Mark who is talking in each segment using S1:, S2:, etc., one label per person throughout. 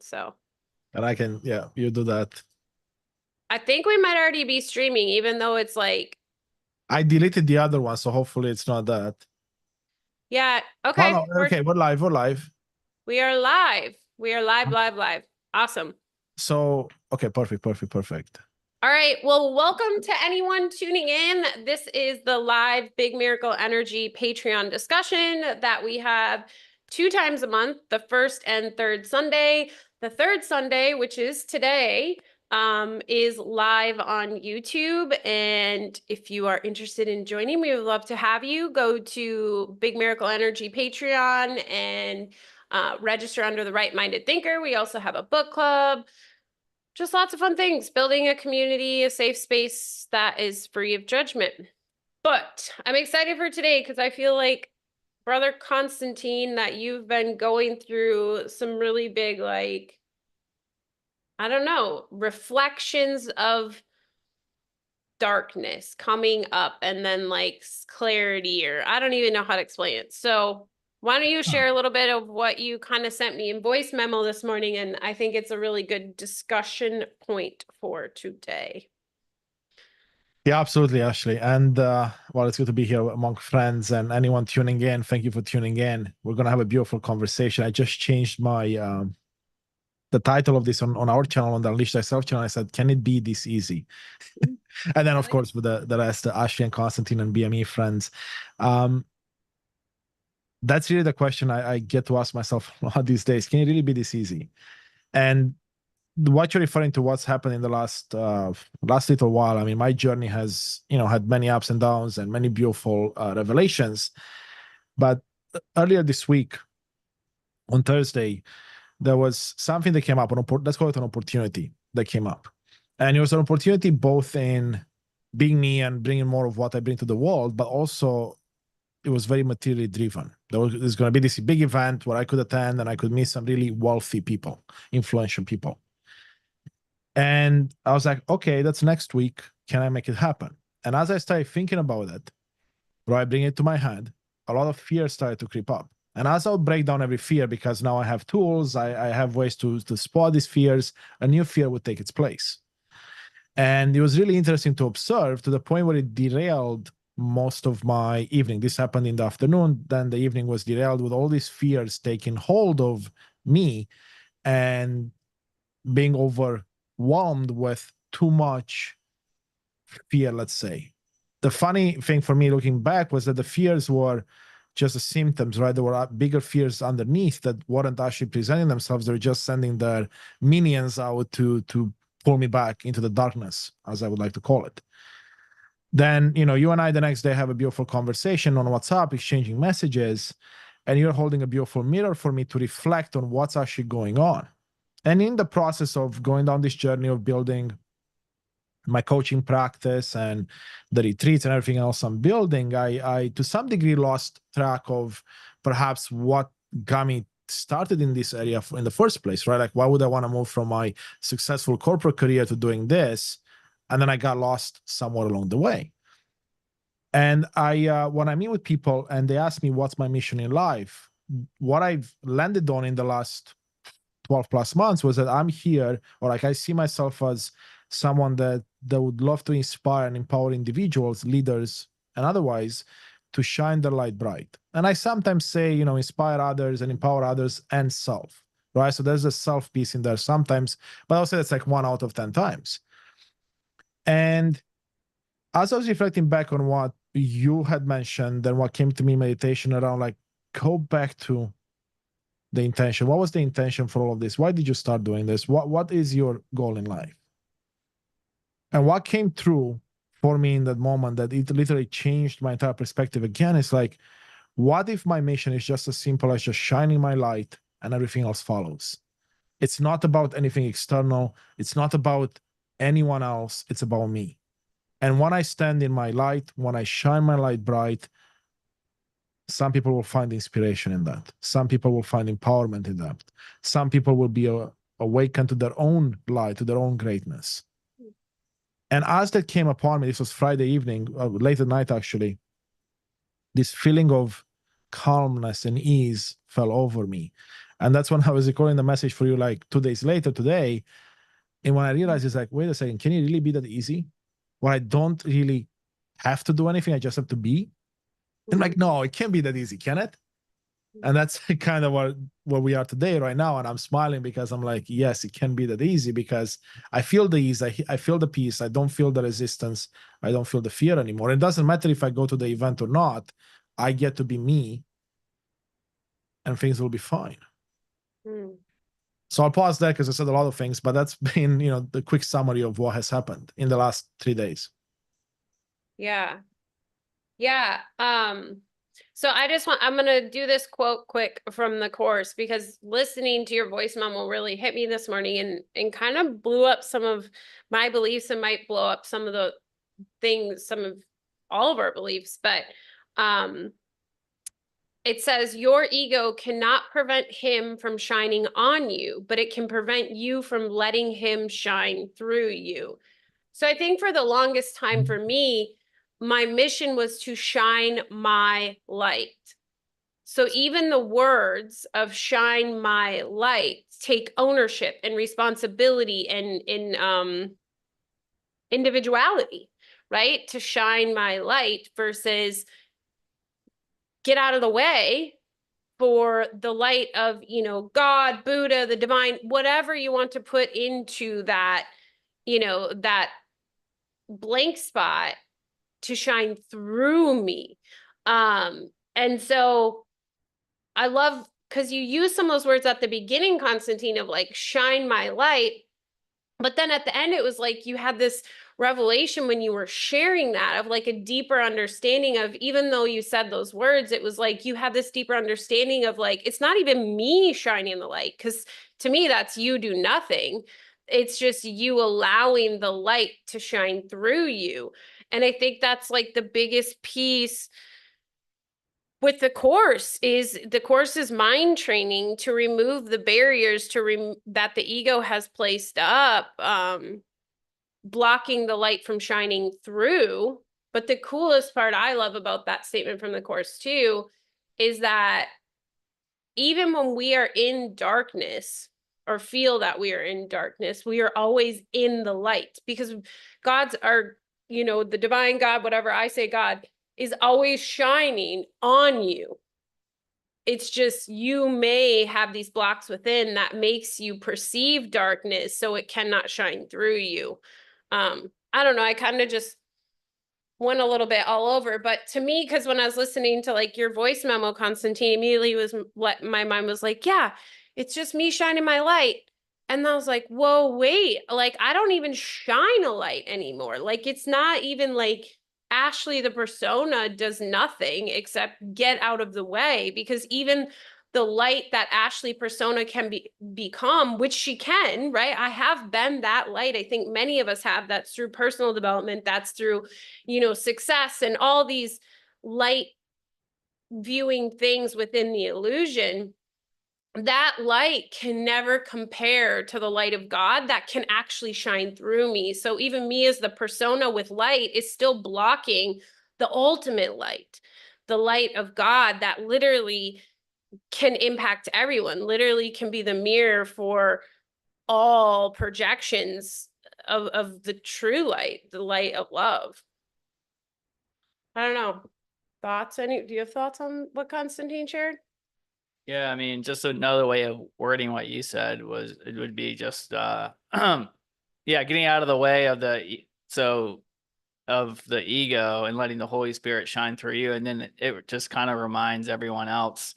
S1: streaming. So
S2: And I can, yeah, you do that.
S1: I think we might already be streaming, even though it's like,
S2: I deleted the other one, so hopefully it's not that.
S1: yeah,
S2: Oh,
S1: okay.
S2: no, okay, we're live, we're live.
S1: We are live. We are live. Awesome.
S2: So, okay, perfect.
S1: All right. Well, welcome to anyone tuning in. This is the live Big Miracle Energy Patreon discussion that we have 2 times a month, the first and third Sunday. The third Sunday, which is today, is live on YouTube. And if you are interested in joining, we would love to have you. Go to Big Miracle Energy Patreon and register under the Right Minded Thinker. We also have a book club. Just lots of fun things, building a community, a safe space that is free of judgment. But I'm excited for today because I feel like, Brother Constantin, that you've been going through some really big, like, I don't know, reflections of darkness coming up and then like clarity, or I don't even know how to explain it. So why don't you share a little bit of what you kind of sent me in voice memo this morning? And I think it's a really good discussion point for today.
S2: Yeah, absolutely, Ashley. And well, it's good to be here among friends and anyone tuning in. Thank you for tuning in. We're gonna have a beautiful conversation. I just changed my the title of this on our channel, on the Unleash Thyself channel. I said, can it be this easy? And then, of course, with the rest, Ashley and Constantin and bME friends. That's really the question I get to ask myself a lot these days. Can it really be this easy? And what you're referring to, what's happened in the last little while, I mean, my journey has, had many ups and downs and many beautiful revelations. But earlier this week, on Thursday, there was something that came up, let's call it an opportunity that came up. And it was an opportunity both in being me and bringing more of what I bring to the world, but also it was very materially driven. There's going to be this big event where I could attend and I could meet some really wealthy people, influential people. And I was like, okay, that's next week. Can I make it happen? And as I started thinking about it, right, bring it to my head, a lot of fear started to creep up. And as I'll break down every fear, because now I have tools, I have ways to spot these fears, a new fear would take its place. And it was really interesting to observe, to the point where it derailed most of my evening. This happened in the afternoon. Then the evening was derailed with all these fears taking hold of me and being overwhelmed with too much fear, let's say. The funny thing for me looking back was that the fears were just the symptoms, right? There were bigger fears underneath that weren't actually presenting themselves. They're just sending their minions out to pull me back into the darkness, as I would like to call it. Then, you and I the next day have a beautiful conversation on WhatsApp, exchanging messages, and you're holding a beautiful mirror for me to reflect on what's actually going on. And in the process of going down this journey of building my coaching practice and the retreats and everything else I'm building, I to some degree lost track of perhaps what got me started in this area in the first place, right? Like, why would I want to move from my successful corporate career to doing this? And then I got lost somewhere along the way. And when I meet with people and they ask me what's my mission in life, what I've landed on in the last 12 plus months was that I'm here, or like I see myself as someone that would love to inspire and empower individuals, leaders, and otherwise to shine their light bright. And I sometimes say, inspire others and empower others and self, right? So there's a self piece in there sometimes, but I'll say that's like 1 out of 10 times. And as I was reflecting back on what you had mentioned and what came to me in meditation around, like, go back to the intention. What was the intention for all of this? Why did you start doing this? What is your goal in life? And what came through for me in that moment, that it literally changed my entire perspective again, is like, what if my mission is just as simple as just shining my light and everything else follows? It's not about anything external. It's not about anyone else. It's about me. And when I stand in my light, when I shine my light bright, some people will find inspiration in that. Some people will find empowerment in that. Some people will be awakened to their own light, to their own greatness. And as that came upon me, this was Friday evening, late at night actually, this feeling of calmness and ease fell over me. And that's when I was recording the message for you like 2 days later today. And when I realized, it's like, wait a second, can it really be that easy? Where I don't really have to do anything, I just have to be. And like, no, it can't be that easy, can it? And that's kind of what we are today, right now. And I'm smiling because I'm like, yes, it can be that easy, because I feel the ease, I feel the peace, I don't feel the resistance, I don't feel the fear anymore. It doesn't matter if I go to the event or not, I get to be me, and things will be fine.
S1: Mm.
S2: So I'll pause there because I said a lot of things, but that's been, the quick summary of what has happened in the last 3 days.
S1: Yeah. Yeah. So I'm gonna do this quote quick from the course, because listening to your voice memo really hit me this morning and kind of blew up some of my beliefs, and might blow up some of the things, some of all of our beliefs. But it says, your ego cannot prevent him from shining on you, but it can prevent you from letting him shine through you. So I think for the longest time for me, my mission was to shine my light. So even the words of shine my light take ownership and responsibility and in individuality, right? To shine my light versus get out of the way for the light of, God, Buddha, the divine, whatever you want to put into that, that blank spot, to shine through me. And so I love, because you use some of those words at the beginning, Constantine, of like, shine my light. But then at the end, it was like you had this revelation when you were sharing that, of like a deeper understanding of, even though you said those words, it was like you had this deeper understanding of like, it's not even me shining the light, because to me, that's you do nothing. It's just you allowing the light to shine through you. And I think that's like the biggest piece with the course is mind training to remove the barriers that the ego has placed up, blocking the light from shining through. But the coolest part I love about that statement from the course too is that even when we are in darkness, or feel that we are in darkness, we are always in the light, because God's our, the divine God, whatever I say, God is always shining on you. It's just you may have these blocks within that makes you perceive darkness, so it cannot shine through you. I don't know, I kind of just went a little bit all over, but to me, because when I was listening to like your voice memo, Constantine, immediately was what my mind was like, yeah, it's just me shining my light. And I was like, whoa, wait, like I don't even shine a light anymore. Like it's not even like Ashley, the persona, does nothing except get out of the way, because even the light that Ashley persona can become, which she can, right? I have been that light. I think many of us have. That's through personal development. That's through, success and all these light viewing things within the illusion. That light can never compare to the light of God that can actually shine through me. So even me as the persona with light is still blocking the ultimate light, the light of God that literally can impact everyone, literally can be the mirror for all projections of the true light, the light of love. I don't know. Do you have thoughts on what Constantine shared?
S3: Yeah, I mean, just another way of wording what you said was, it would be just yeah, getting out of the way of the ego and letting the Holy Spirit shine through you. And then it just kind of reminds everyone else,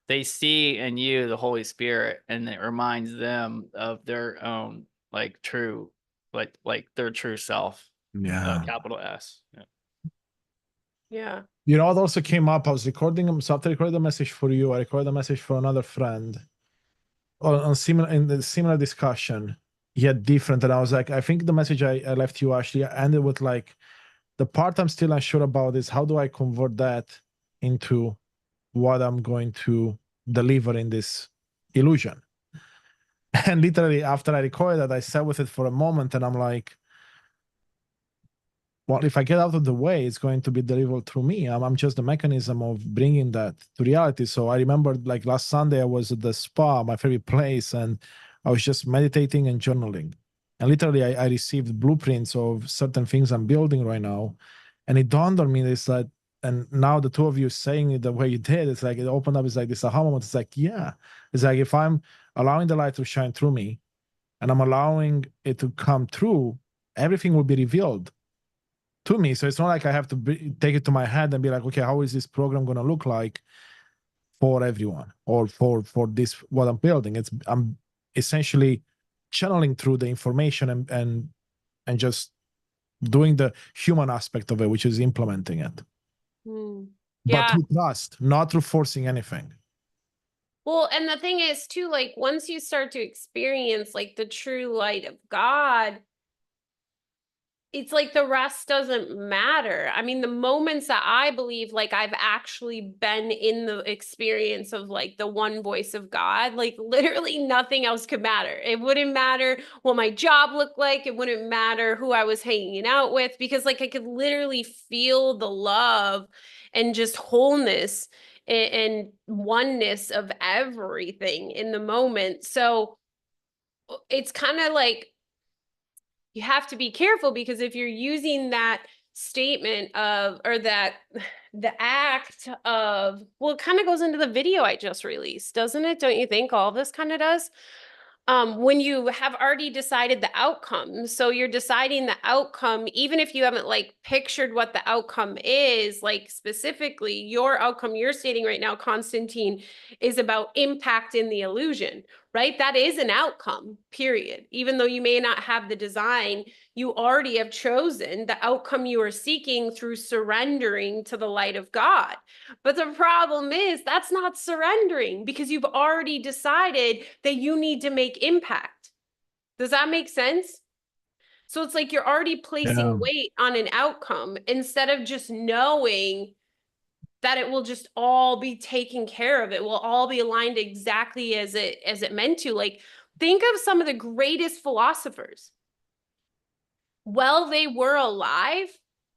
S3: they see in you the Holy Spirit, and it reminds them of their own like true, like their true self.
S2: Yeah.
S3: Capital S. Yeah.
S1: Yeah.
S2: It also came up. I was recording them. So after I recorded the message for you, I recorded a message for another friend in the similar discussion, yet different. And I was like, I think the message I left you actually ended with like, the part I'm still unsure about is how do I convert that into what I'm going to deliver in this illusion. And literally after I recorded that, I sat with it for a moment, and I'm like, well, if I get out of the way, it's going to be delivered through me. I'm just the mechanism of bringing that to reality. So I remember like last Sunday, I was at the spa, my favorite place, and I was just meditating and journaling. And literally, I received blueprints of certain things I'm building right now. And it dawned on me, it's that, and now the two of you saying it the way you did, it's like it opened up, it's like this aha moment. It's like, yeah, it's like if I'm allowing the light to shine through me and I'm allowing it to come through, everything will be revealed to me. So it's not like I have to take it to my head and be like, okay, how is this program going to look like for everyone or for this what I'm building? I'm essentially channeling through the information and just doing the human aspect of it, which is implementing it.
S1: Mm.
S2: But
S1: Yeah.
S2: through trust, not through forcing anything.
S1: Well, and the thing is too, like once you start to experience like the true light of God, it's like the rest doesn't matter. I mean, the moments that I believe like I've actually been in the experience of like the one voice of God, like literally nothing else could matter. It wouldn't matter what my job looked like. It wouldn't matter who I was hanging out with, because like I could literally feel the love and just wholeness and oneness of everything in the moment. So it's kind of like, you have to be careful, because if you're using that statement of, or that the act of, well, it kind of goes into the video I just released, doesn't it? Don't you think all this kind of does? When you have already decided the outcome, so you're deciding the outcome, even if you haven't like pictured what the outcome is, like specifically your outcome you're stating right now, Constantine, is about impact in the illusion, right? That is an outcome, period. Even though you may not have the design, you already have chosen the outcome you are seeking through surrendering to the light of God. But the problem is that's not surrendering, because you've already decided that you need to make impact. Does that make sense? So it's like you're already placing weight on an outcome instead of just knowing that it will just all be taken care of. It will all be aligned exactly as it meant to. Like, think of some of the greatest philosophers. While they were alive,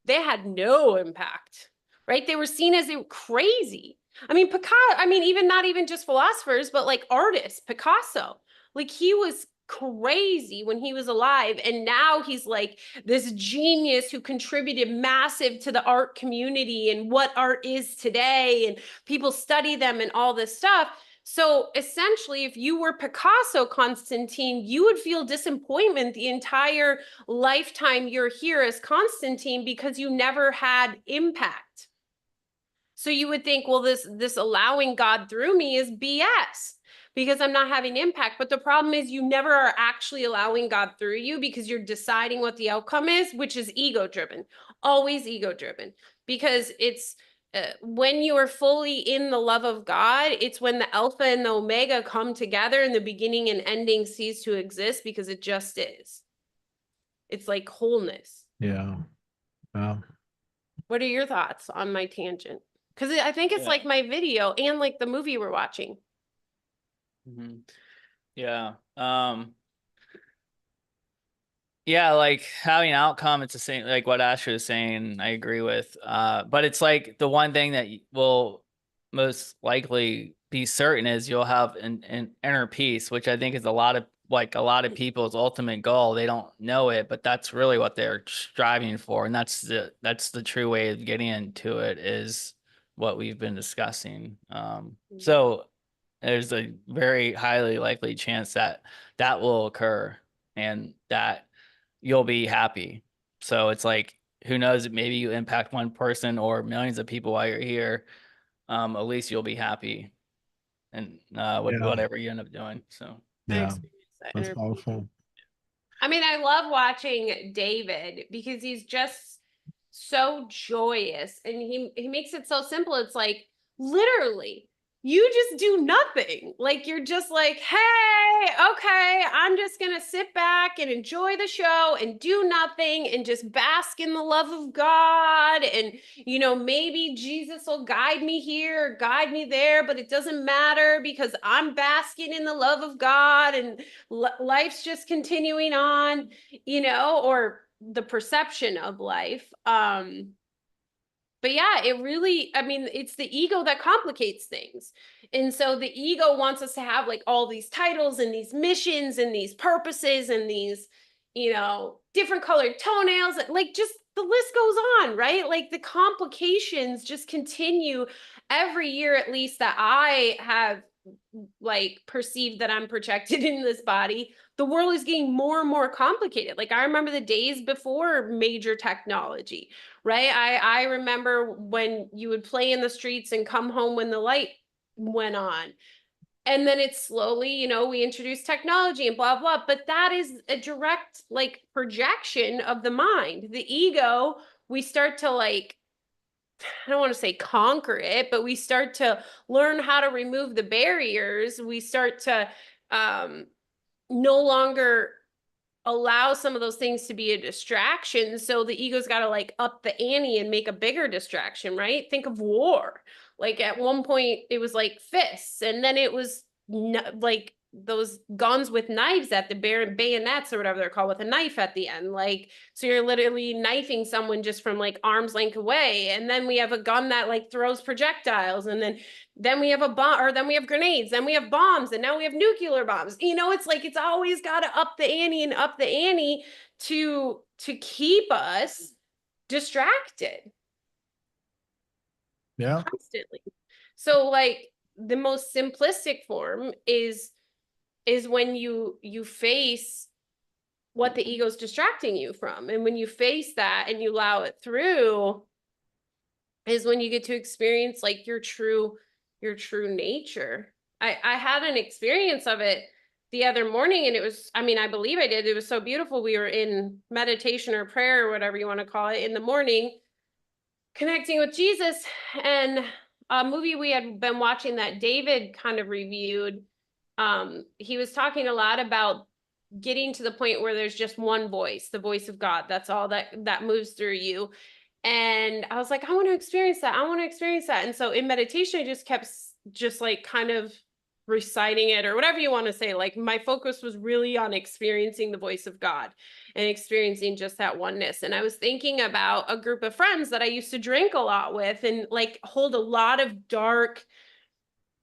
S1: they had no impact, right? They were seen as crazy. I mean, Picasso, I mean, even not even just philosophers, but like artists, Picasso, like he was crazy when he was alive. And now he's like this genius who contributed massive to the art community and what art is today. And people study them and all this stuff. So essentially, if you were Picasso, Constantine, you would feel disappointment the entire lifetime you're here as Constantine, because you never had impact. So you would think, well, this allowing God through me is BS because I'm not having impact. But the problem is you never are actually allowing God through you, because you're deciding what the outcome is, which is ego driven, always ego driven, because it's when you are fully in the love of God, it's when the Alpha and the Omega come together and the beginning and ending cease to exist, because it just is. It's like wholeness.
S2: Yeah.
S1: What are your thoughts on my tangent? Because I think it's like my video and like the movie we're watching.
S3: Mm-hmm. Yeah. Yeah, like having outcome, it's the same, like what Asher is saying, I agree with. But it's like the one thing that will most likely be certain is you'll have an inner peace, which I think is a lot of people's ultimate goal. They don't know it, but that's really what they're striving for. And that's the true way of getting into it, is what we've been discussing. So there's a very highly likely chance that that will occur and that you'll be happy. So it's like, who knows, maybe you impact one person or millions of people while you're here. At least you'll be happy and with whatever you end up doing. So
S2: yeah, that's powerful.
S1: I mean, I love watching David because he's just so joyous, and he makes it so simple. It's like literally you just do nothing. Like you're just like, hey, okay, I'm just gonna sit back and enjoy the show and do nothing and just bask in the love of God. And maybe Jesus will guide me here or guide me there, but it doesn't matter because I'm basking in the love of God and life's just continuing on, or the perception of life. But yeah, it really, I mean, it's the ego that complicates things. And so the ego wants us to have like all these titles and these missions and these purposes and these, you know, different colored toenails, like just the list goes on, right? Like the complications just continue every year, at least that I have like perceived that I'm projected in this body. The world is getting more and more complicated. Like I remember the days before major technology, right? I remember when you would play in the streets and come home when the light went on. And then it's slowly, you know, we introduce technology and blah, blah. But that is a direct like projection of the mind. The ego, we start to like, I don't want to say conquer it, but we start to learn how to remove the barriers. We start to no longer allow some of those things to be a distraction. So the ego's got to like up the ante and make a bigger distraction, right? Think of war. Like at one point it was like fists, and then it was like those guns with knives at the bayonets or whatever they're called, with a knife at the end. Like, so you're literally knifing someone just from like arm's length away. And then we have a gun that like throws projectiles, and then we have a bomb, or then we have grenades, then we have bombs, and now we have nuclear bombs. You know, it's like it's always got to up the ante and up the ante to keep us distracted.
S2: Yeah.
S1: Constantly. So like the most simplistic form is when you face what the ego's distracting you from. And when you face that and you allow it through, is when you get to experience like your true nature. I had an experience of it the other morning, and it was, I mean, I believe I did. It was so beautiful. We were in meditation or prayer or whatever you want to call it in the morning, connecting with Jesus, and a movie we had been watching that David kind of reviewed. He was talking a lot about getting to the point where there's just one voice, the voice of God. That's all that moves through you. And I was like, I want to experience that. I want to experience that. And so in meditation, I just kept just like kind of reciting it or whatever you want to say. Like my focus was really on experiencing the voice of God and experiencing just that oneness. And I was thinking about a group of friends that I used to drink a lot with and like hold a lot of dark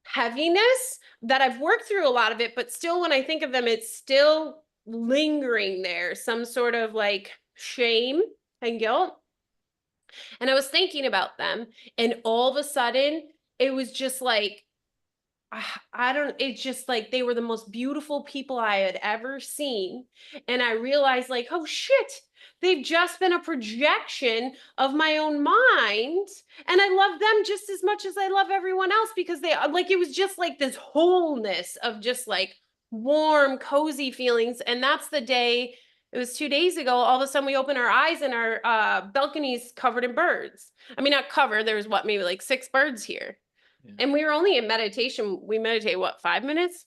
S1: heaviness that I've worked through a lot of it, but still when I think of them, it's still lingering there, some sort of like shame and guilt. And I was thinking about them, and all of a sudden it was just like, it's just like they were the most beautiful people I had ever seen. And I realized like, oh shit, they've just been a projection of my own mind. And I love them just as much as I love everyone else, because they like, it was just like this wholeness of just like warm, cozy feelings. And that's the day, it was 2 days ago, all of a sudden we open our eyes and our balcony's covered in birds. I mean, not covered, there was what, maybe like 6 birds here. Yeah. And we were only in meditation. We meditate, what, 5 minutes?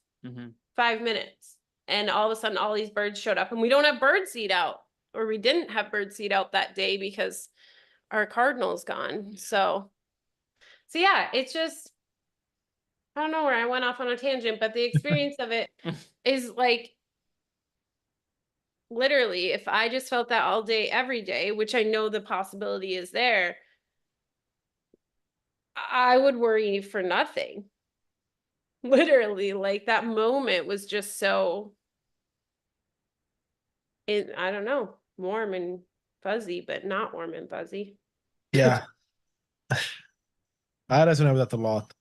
S1: 5 minutes. And all of a sudden all these birds showed up, and we don't have bird seed out, or we didn't have bird seed out that day because our cardinal's gone. So yeah, it's just, I don't know where I went off on a tangent, but the experience of it is like, literally, if I just felt that all day, every day, which I know the possibility is there, I would worry for nothing. Literally, like that moment was just so, I don't know, warm and fuzzy, but not warm and fuzzy.
S2: Yeah. I resonate with that a lot.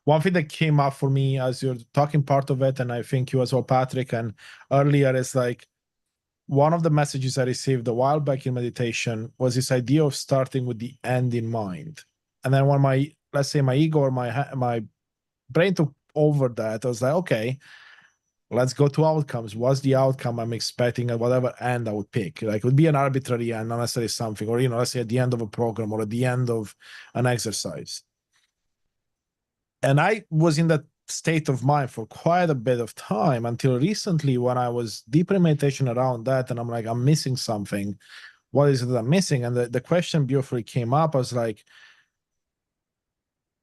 S2: One thing that came up for me as you're talking part of it, and I think you as well, Patrick, and earlier, is like, one of the messages I received a while back in meditation was this idea of starting with the end in mind. And then when let's say my ego or my brain took over that, I was like, okay, let's go to outcomes. What's the outcome I'm expecting at whatever end I would pick? Like, it would be an arbitrary end, not necessarily something, or, you know, let's say at the end of a program or at the end of an exercise. And I was in that state of mind for quite a bit of time until recently, when I was deep in meditation around that, and I'm like, I'm missing something. What is it that I'm missing? And the question beautifully came up. I was like,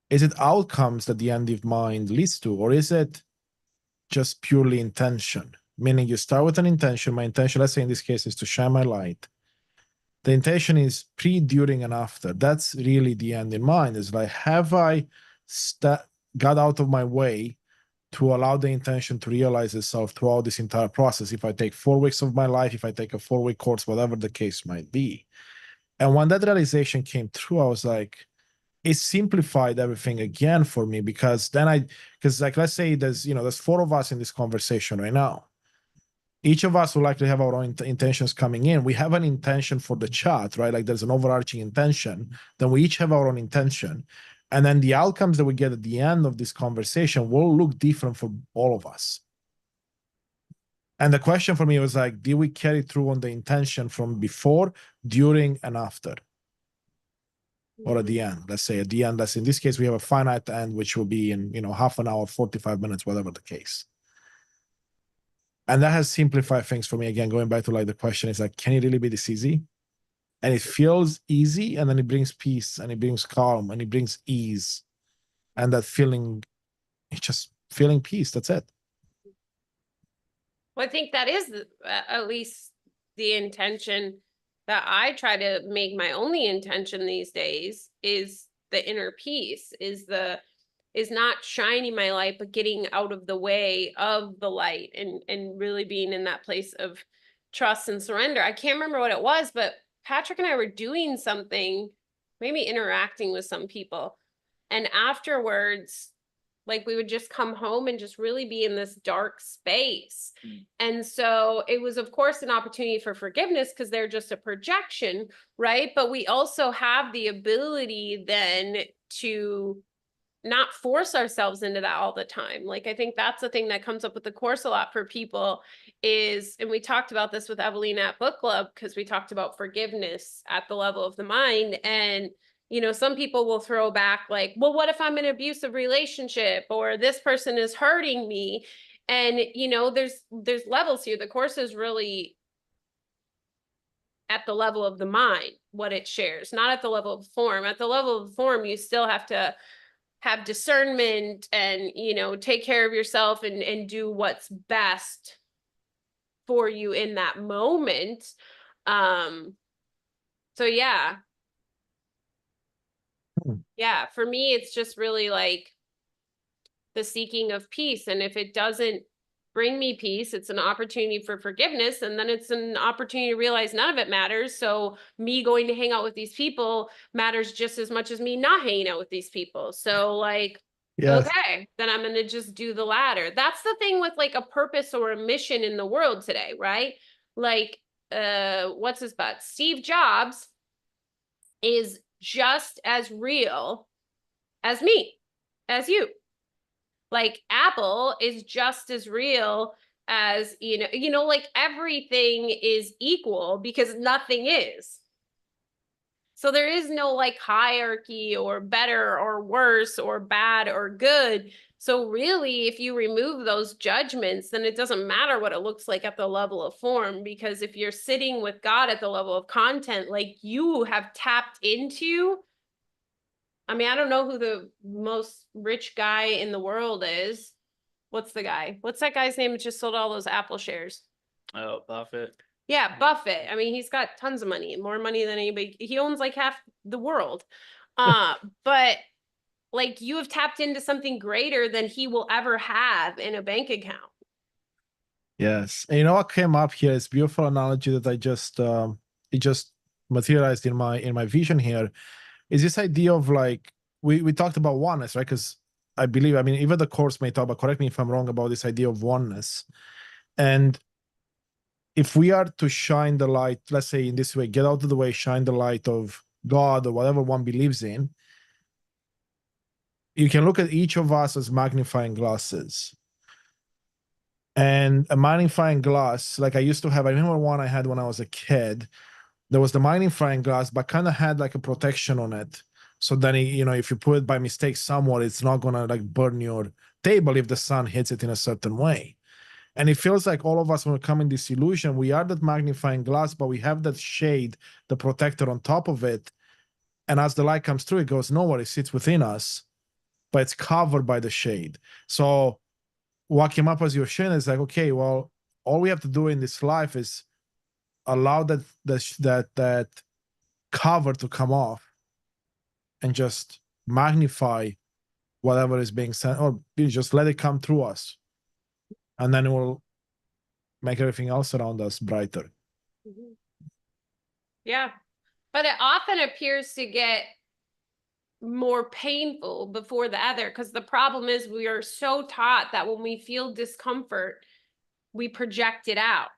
S2: is it outcomes that the end of mind leads to, or is it just purely intention? Meaning you start with an intention. My intention, let's say in this case, is to shine my light. The intention is pre, during, and after. That's really the end in mind. Is like, have I got out of my way to allow the intention to realize itself throughout this entire process? If I take 4 weeks of my life, if I take a 4-week course, whatever the case might be. And when that realization came through, I was like, it simplified everything again for me, because then because like, let's say there's 4 of us in this conversation right now. Each of us will likely have our own intentions coming in. We have an intention for the chat, right? Like there's an overarching intention. Then we each have our own intention. And then the outcomes that we get at the end of this conversation will look different for all of us. And the question for me was like, did we carry through on the intention from before, during, and after? Or at the end? Let's say at the end, in this case, we have a finite end, which will be in, half an hour, 45 minutes, whatever the case. And that has simplified things for me. Again, going back to like the question is like, can it really be this easy? And it feels easy, and then it brings peace, and it brings calm, and it brings ease. And that feeling, it's just feeling peace. That's it.
S1: Well, I think that is at least the intention that I try to make my only intention these days, is the inner peace, is not shining my light, but getting out of the way of the light, and really being in that place of trust and surrender. I can't remember what it was, but Patrick and I were doing something, maybe interacting with some people. And afterwards, like, we would just come home and just really be in this dark space. And so it was, of course, an opportunity for forgiveness, because they're just a projection, right? But we also have the ability then to not force ourselves into that all the time. Like, I think that's the thing that comes up with the course a lot for people is, and we talked about this with Evelina at book club, because we talked about forgiveness at the level of the mind. And some people will throw back like, well, what if I'm in an abusive relationship, or this person is hurting me? And, there's levels here. The course is really at the level of the mind, what it shares, not at the level of form. At the level of form, you still have to have discernment and, take care of yourself and do what's best for you in that moment. So yeah. Yeah, for me, it's just really like the seeking of peace. And if it doesn't bring me peace, it's an opportunity for forgiveness. And then it's an opportunity to realize none of it matters. So me going to hang out with these people matters just as much as me not hanging out with these people. So like, yes. Okay, then I'm going to just do the latter. That's the thing with like a purpose or a mission in the world today, right? Like, what's his butt? Steve Jobs is just as real as me, as you. Like, Apple is just as real as, like, everything is equal because nothing is. So there is no like hierarchy or better or worse or bad or good. So really, if you remove those judgments, then it doesn't matter what it looks like at the level of form, because if you're sitting with God at the level of content, like, you have tapped into, I mean, I don't know who the most rich guy in the world is. What's the guy? What's that guy's name that just sold all those Apple shares?
S3: Oh, Buffett.
S1: Yeah, Buffett. I mean, he's got tons of money, more money than anybody. He owns like half the world. But like, you have tapped into something greater than he will ever have in a bank account.
S2: Yes. And what came up here is beautiful analogy that I just it just materialized in my vision here, is this idea of like, we talked about oneness, right? Because I believe, I mean, even the course may talk, but correct me if I'm wrong, about this idea of oneness. And if we are to shine the light, let's say in this way, get out of the way, shine the light of God or whatever one believes in, you can look at each of us as magnifying glasses. And a magnifying glass, like I used to have, I remember one I had when I was a kid, there was the magnifying glass, but kind of had like a protection on it. So then, if you put it by mistake somewhere, it's not going to like burn your table if the sun hits it in a certain way. And it feels like all of us, when we come in this illusion, we are that magnifying glass, but we have that shade, the protector on top of it. And as the light comes through, it goes nowhere. It sits within us, but it's covered by the shade. So what came up as you're sharing is like, okay, well, all we have to do in this life is allow that cover to come off and just magnify whatever is being sent, or you just let it come through us, and then it will make everything else around us brighter.
S1: Yeah, but it often appears to get more painful before the other, because the problem is we are so taught that when we feel discomfort, we project it out,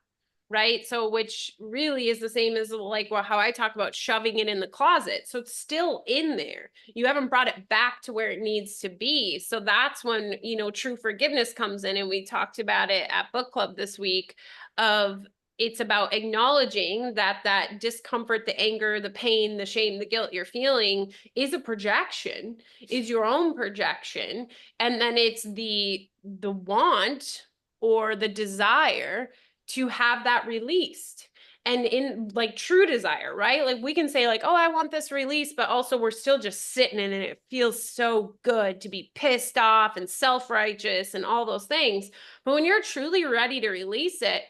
S1: right? So which really is the same as like how I talk about shoving it in the closet. So it's still in there. You haven't brought it back to where it needs to be. So that's when, you know, true forgiveness comes in. And we talked about it at book club this week of it's about acknowledging that that discomfort, the anger, the pain, the shame, the guilt you're feeling is a projection, is your own projection. And then it's the want or the desire to have that released. And in like true desire, right? Like we can say like, oh, I want this release, but also we're still just sitting in it. It feels so good to be pissed off and self-righteous and all those things. But when you're truly ready to release it,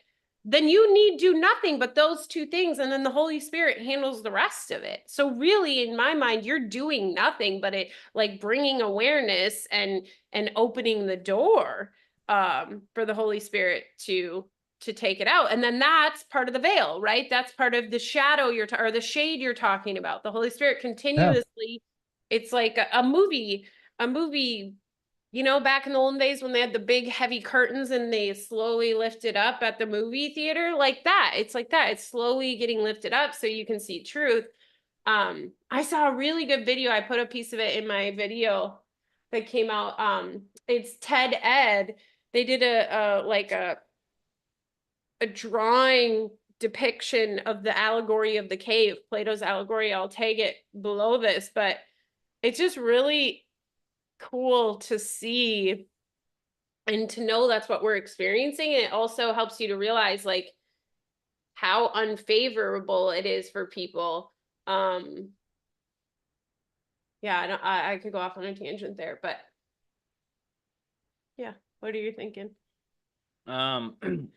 S1: then you need do nothing but those two things. And then the Holy Spirit handles the rest of it. So really, in my mind, you're doing nothing but it like bringing awareness and opening the door for the Holy Spirit to take it out. And then that's part of the veil, right? That's part of the shadow or the shade you're talking about. The Holy Spirit continuously, it's like a movie, you know, back in the olden days when they had the big heavy curtains and they slowly lifted up at the movie theater, like that. It's like that. It's slowly getting lifted up so you can see truth. I saw a really good video. I put a piece of it in my video that came out. It's TED Ed. They did a drawing depiction of the allegory of the cave, Plato's allegory. I'll tag it below this, but it's just really cool to see and to know that's what we're experiencing. And it also helps you to realize like how unfavorable it is for people. Yeah, I could go off on a tangent there, but yeah, what are you thinking?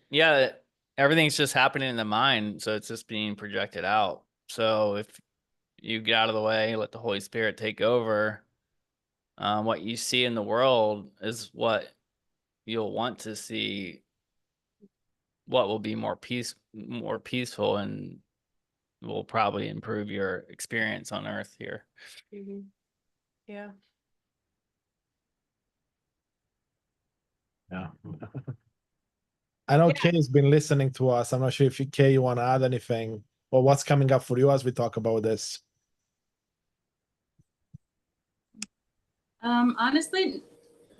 S3: Yeah, everything's just happening in the mind, so it's just being projected out. So if you get out of the way, let the Holy Spirit take over, what you see in the world is what you'll want to see, what will be more peaceful, and will probably improve your experience on earth here.
S1: Mm-hmm. Yeah.
S2: Yeah. I know Kay has been listening to us. I'm not sure if Kay, you want to add anything or what's coming up for you as we talk about this.
S4: Honestly,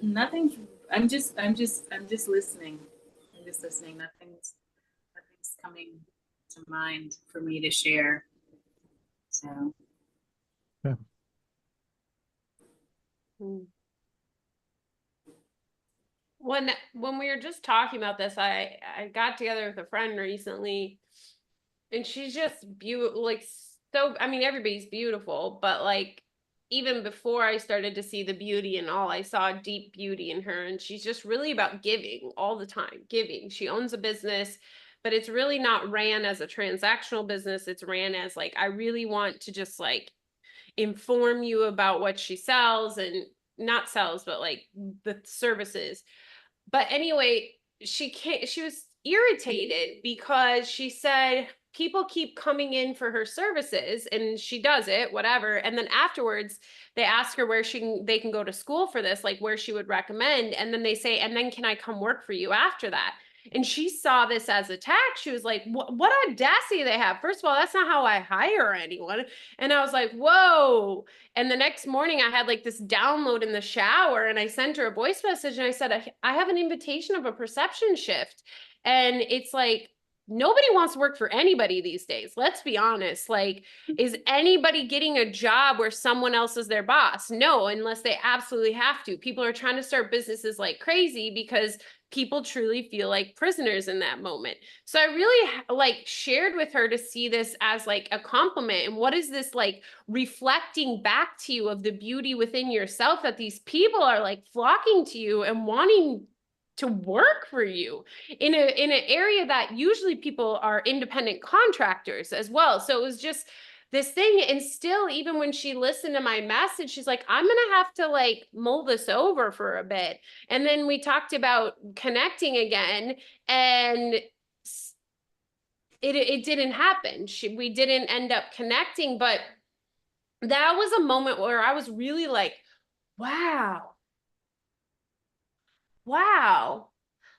S4: nothing. I'm just listening. I'm just listening. Nothing's coming to mind for me to share. So.
S2: Yeah.
S1: When we were just talking about this, I got together with a friend recently, and she's just beautiful. Like, so, I mean, everybody's beautiful, but like, even before I started to see the beauty and all, I saw deep beauty in her. And she's just really about giving all the time, giving. She owns a business, but it's really not ran as a transactional business. It's ran as like, I really want to just like inform you about what she sells, and not sells, but like the services. But anyway, she was irritated because she said people keep coming in for her services and she does it, whatever. And then afterwards they ask her where they can go to school for this, like where she would recommend. And then they say, and then can I come work for you after that? And she saw this as attack. She was like, what audacity they have. First of all, that's not how I hire anyone. And I was like, whoa. And the next morning I had like this download in the shower, and I sent her a voice message and I said, I have an invitation of a perception shift. And it's like, nobody wants to work for anybody these days. Let's be honest. Like, is anybody getting a job where someone else is their boss? No, unless they absolutely have to. People are trying to start businesses like crazy because people truly feel like prisoners in that moment. So I really like shared with her to see this as like a compliment. And what is this like reflecting back to you of the beauty within yourself, that these people are like flocking to you and wanting to work for you in an area that usually people are independent contractors as well. So it was just this thing. And still, even when she listened to my message, she's like, I'm gonna have to like mull this over for a bit. And then we talked about connecting again, and it didn't happen. We didn't end up connecting, but that was a moment where I was really like, wow.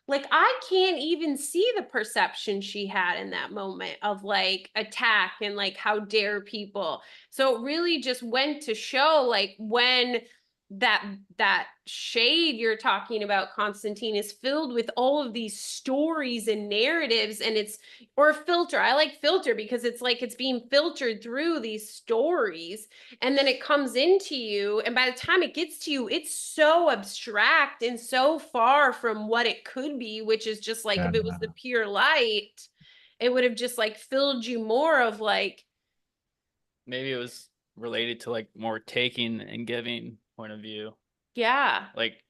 S1: Like, I can't even see the perception she had in that moment of like attack and like, how dare people. So it really just went to show, like, when that shade you're talking about, Constantine, is filled with all of these stories and narratives, and it's, or filter. I like filter because it's like it's being filtered through these stories, and then it comes into you, and by the time it gets to you, it's so abstract and so far from what it could be, which is just like, if it was the pure light, it would have just like filled you more of like,
S3: Maybe it was related to like more taking and giving point of view.
S1: yeah,
S3: Like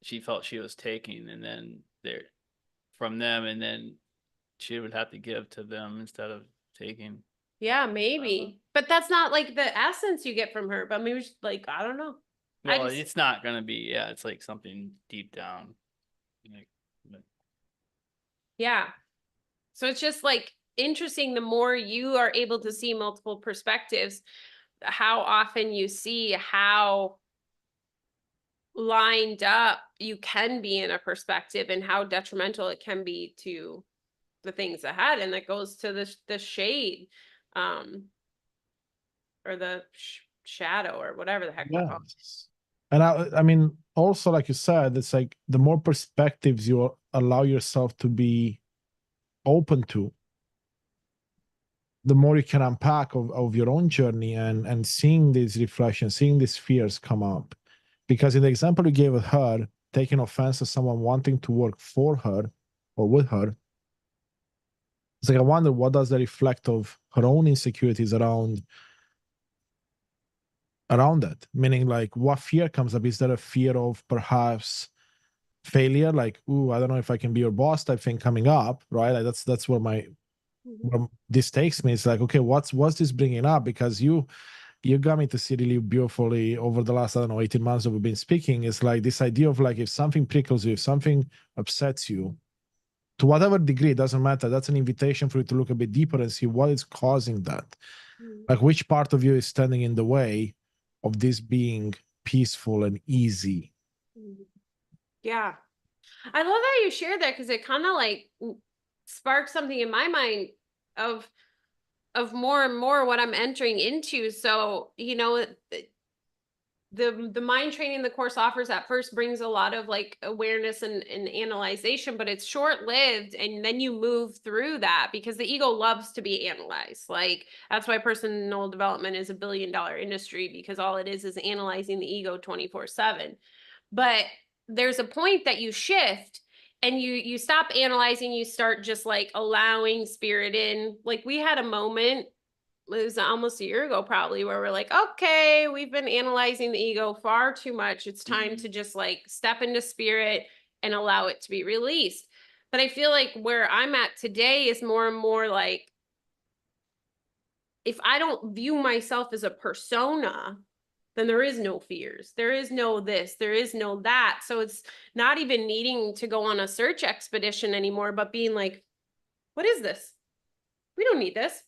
S3: she felt she was taking, and then there from them, and then she would have to give to them instead of taking.
S1: yeah, maybe. But that's not like the essence you get from her. But maybe she's like, I don't know.
S3: Well, it's not gonna be. Yeah, it's like something deep down. Like,
S1: yeah. So it's just like interesting. The more you are able to see multiple perspectives, how often you see how lined up you can be in a perspective, and how detrimental it can be to the things ahead. And that goes to the shade, or the shadow, or whatever the heck we're calling it.
S2: And I mean, also, like you said, it's like the more perspectives you allow yourself to be open to, the more you can unpack of your own journey, and seeing these reflections, seeing these fears come up. Because in the example you gave with her, taking offense to someone wanting to work for her or with her, it's like, I wonder, what does that reflect of her own insecurities around that? Meaning, like, what fear comes up? Is there a fear of perhaps failure? Like, ooh, I don't know if I can be your boss type thing coming up, right? Like, that's where where this takes me. It's like, okay, what's this bringing up? Because you got me to see really beautifully over the last, I don't know, 18 months that we've been speaking. It's like this idea of like, if something prickles you, if something upsets you, to whatever degree, it doesn't matter. That's an invitation for you to look a bit deeper and see what is causing that. Like, which part of you is standing in the way of this being peaceful and easy?
S1: Yeah. I love that you shared that, because it kind of like sparked something in my mind of more and more what I'm entering into. So, you know, the mind training the course offers at first brings a lot of like awareness and analyzation, but it's short-lived, and then you move through that, because the ego loves to be analyzed. Like, that's why personal development is $1 billion industry, because all it is analyzing the ego 24/7. But there's a point that you shift, and you stop analyzing, you start just like allowing spirit in. Like, we had a moment, it was almost a year ago probably, where we're like, okay, we've been analyzing the ego far too much. It's time to just like step into spirit and allow it to be released. But I feel like where I'm at today is more and more like, if I don't view myself as a persona, then there is no fears. There is no this, there is no that. So it's not even needing to go on a search expedition anymore, but being like, what is this? We don't need this.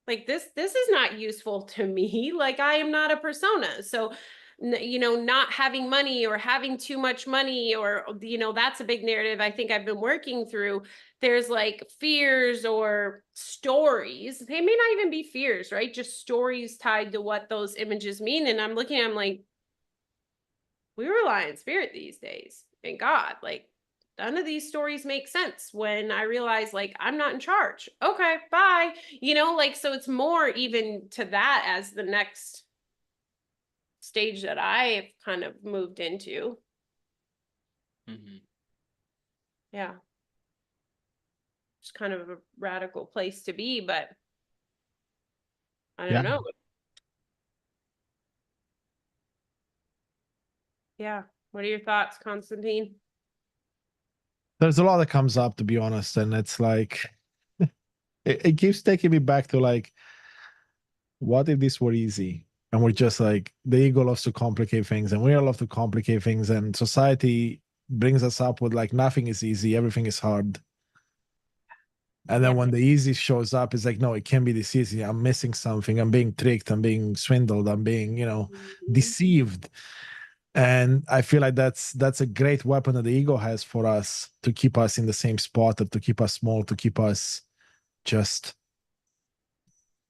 S1: Like, this is not useful to me. Like, I am not a persona. So, you know, not having money or having too much money, or, you know, that's a big narrative I think I've been working through. There's like fears or stories. They may not even be fears, right? Just stories tied to what those images mean. And I'm looking, I'm like, we rely on spirit these days, and God. Like, none of these stories make sense when I realize, like, I'm not in charge. Okay, bye. You know, like, so it's more even to that as the next stage that I've kind of moved into. Yeah. It's kind of a radical place to be, but I don't know. Yeah. What are your thoughts, Constantine?
S2: There's a lot that comes up, to be honest, and it's like, it keeps taking me back to like what if this were easy? And we're just like, the ego loves to complicate things, and we all love to complicate things, and society brings us up with like nothing is easy, everything is hard. And then
S1: Yeah.
S2: when the easy shows up, it's like, no, it can't be this easy. I'm missing something. I'm being tricked. I'm being swindled. I'm being, deceived. And I feel like that's a great weapon that the ego has for us to keep us in the same spot, or to keep us small, to keep us just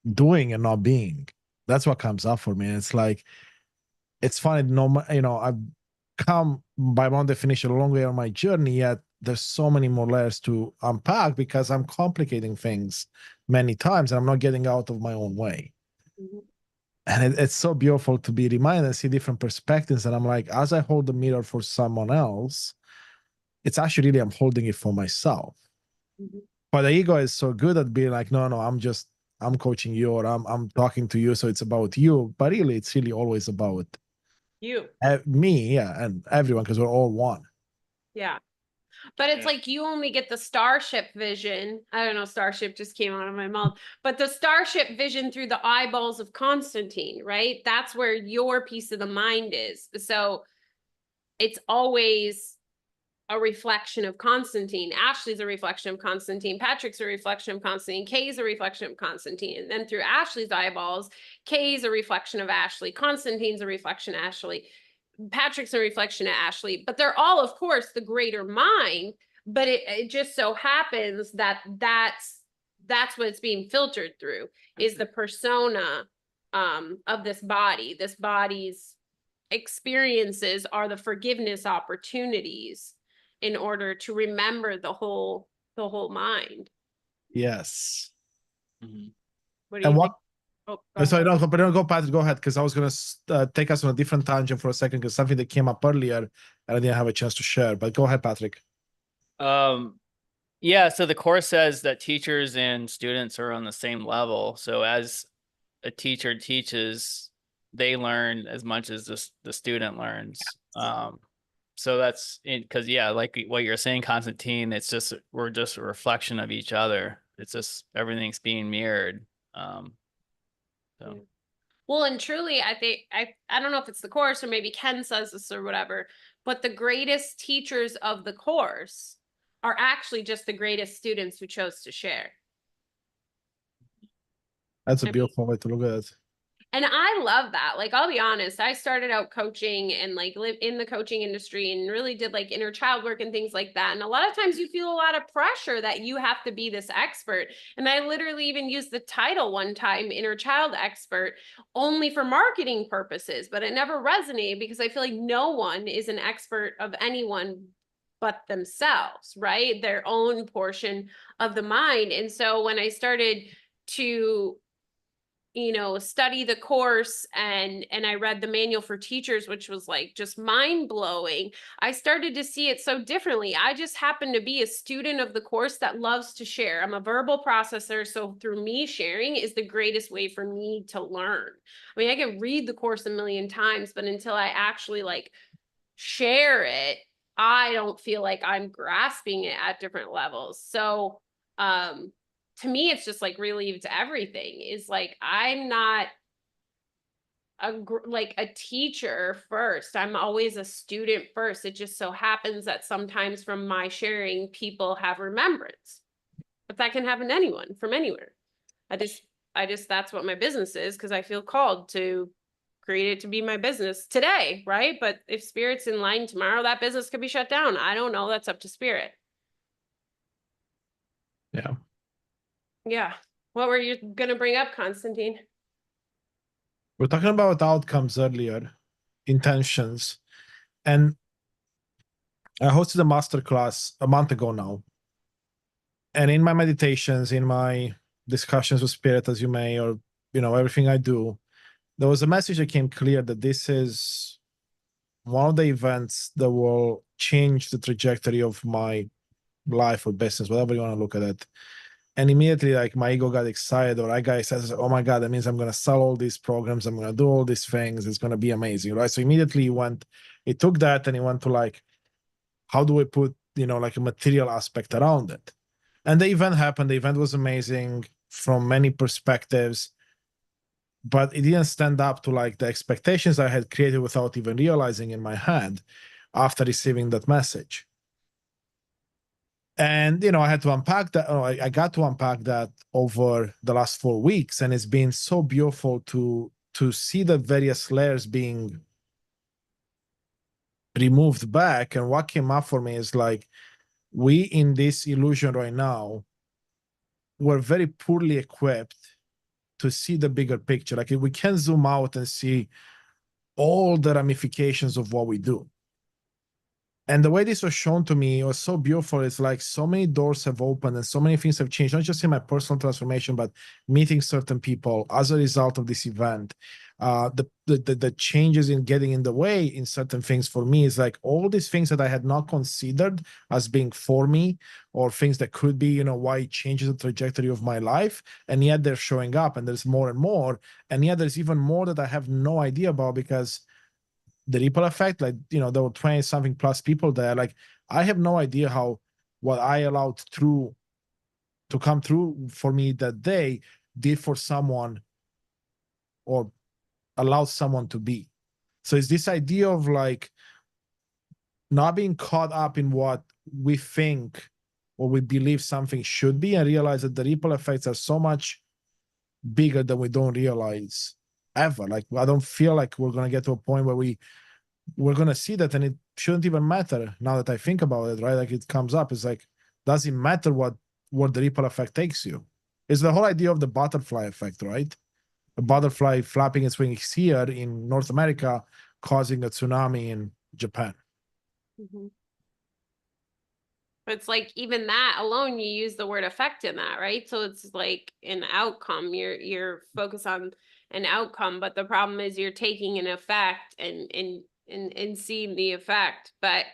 S2: doing and not being. That's what comes up for me. And it's like, it's funny, I've come by my own definition a long way on my journey, yet there's so many more layers to unpack because I'm complicating things many times and I'm not getting out of my own way.
S1: Mhm.
S2: And it's so beautiful to be reminded and see different perspectives. And I'm like, as I hold the mirror for someone else, it's actually really, I'm holding it for myself.
S1: Mhm.
S2: But the ego is so good at being like, no, I'm coaching you, or I'm talking to you, so it's about you. But really, it's really always about
S1: You.
S2: me, yeah, and everyone, because we're all one.
S1: Yeah. But it's
S3: Yeah.
S1: like you only get the starship vision. I don't know, starship just came out of my mouth, but the starship vision through the eyeballs of Constantine, right? That's where your piece of the mind is. So it's always a reflection of Constantine. Ashley's a reflection of Constantine. Patrick's a reflection of Constantine. Kay's a reflection of Constantine. And then through Ashley's eyeballs, Kay's a reflection of Ashley. Constantine's a reflection of Ashley. Patrick's a reflection of Ashley. But they're all, of course, the greater mind. But it just so happens that that's what it's being filtered through, is the persona of this body. This body's experiences are the forgiveness opportunities in order to remember the whole mind.
S2: Yes.
S3: Mhm.
S1: What do
S2: And
S1: you
S2: what?
S1: think? Oh, go
S2: Sorry,
S1: ahead.
S2: don't go, Patrick. Go ahead, because I was gonna take us on a different tangent for a second, because something that came up earlier and I didn't have a chance to share. But go ahead, Patrick.
S3: Yeah, so the course says that teachers and students are on the same level. So as a teacher teaches, they learn as much as the student learns. So that's because, yeah, like what you're saying, Constantine, we're just a reflection of each other. It's just everything's being mirrored. So
S1: Well, and truly, I think I don't know if it's the course or maybe Ken says this or whatever, but the greatest teachers of the course are actually just the greatest students who chose to share.
S2: That's a
S1: I mean,
S2: beautiful way to look at it.
S1: and I love that. Like, I'll be honest, I started out coaching and like live in the coaching industry and really did like inner child work and things like that. And a lot of times you feel a lot of pressure that you have to be this expert. And I literally even used the title one time, inner child expert, only for marketing purposes, but it never resonated because I feel like no one is an expert of anyone but themselves, right? Their own portion of the mind. And so when I started to study the course and I read the manual for teachers, which was like just mind-blowing, I started to see it so differently. I just happen to be a student of the course that loves to share. I'm a verbal processor, so through me, sharing is the greatest way for me to learn. I mean, I can read the course a million times, but until I actually like share it, I don't feel like I'm grasping it at different levels. So to me, it's just like relieved everything. Is like I'm not like a teacher first. I'm always a student first. It just so happens that sometimes from my sharing, people have remembrance, but that can happen to anyone from anywhere. I just that's what my business is, because I feel called to create it to be my business today, right? But if spirit's in line tomorrow, that business could be shut down. I don't know. That's up to spirit.
S2: Yeah.
S1: Yeah. What were you gonna bring up, Constantine?
S2: We're talking about outcomes earlier, intentions. And I hosted a masterclass a month ago now. And in my meditations, in my discussions with spirit, as you may, or everything I do, there was a message that came clear that this is one of the events that will change the trajectory of my life or business, whatever you want to look at it. And immediately, like, my ego got excited, or I got excited, oh my God, that means I'm going to sell all these programs, I'm going to do all these things, it's going to be amazing, right? So immediately it took that and it went to like, how do we put, like a material aspect around it? And the event happened. The event was amazing from many perspectives. but it didn't stand up to like the expectations I had created without even realizing in my head after receiving that message. And, I had to unpack that. I got to unpack that over the last 4 weeks. And it's been so beautiful to see the various layers being removed back. And what came up for me is like, we in this illusion right now, we're very poorly equipped to see the bigger picture. Like we can zoom out and see all the ramifications of what we do. And the way this was shown to me was so beautiful. It's like so many doors have opened and so many things have changed, not just in my personal transformation, but meeting certain people as a result of this event. The changes in getting in the way in certain things for me is like all these things that I had not considered as being for me, or things that could be, why it changes the trajectory of my life. And yet they're showing up, and there's more and more. And yet there's even more that I have no idea about, because the ripple effect, like, there were 20 something plus people there. Like, I have no idea how what I allowed through to come through for me that day did for someone, or allowed someone to be. So it's this idea of like not being caught up in what we think or we believe something should be, and realize that the ripple effects are so much bigger than we don't realize ever. Like, I don't feel like we're going to get to a point where we're going to see that, and it shouldn't even matter now that I think about it, right? Like, it comes up, it's like, does it matter where the ripple effect takes you? It's the whole idea of the butterfly effect, right? A butterfly flapping its wings here in North America, causing a tsunami in Japan.
S1: Mm-hmm. It's like even that alone, you use the word effect in that, right? So it's like an outcome. You're focused on an outcome, but the problem is you're taking an effect and seeing the effect. But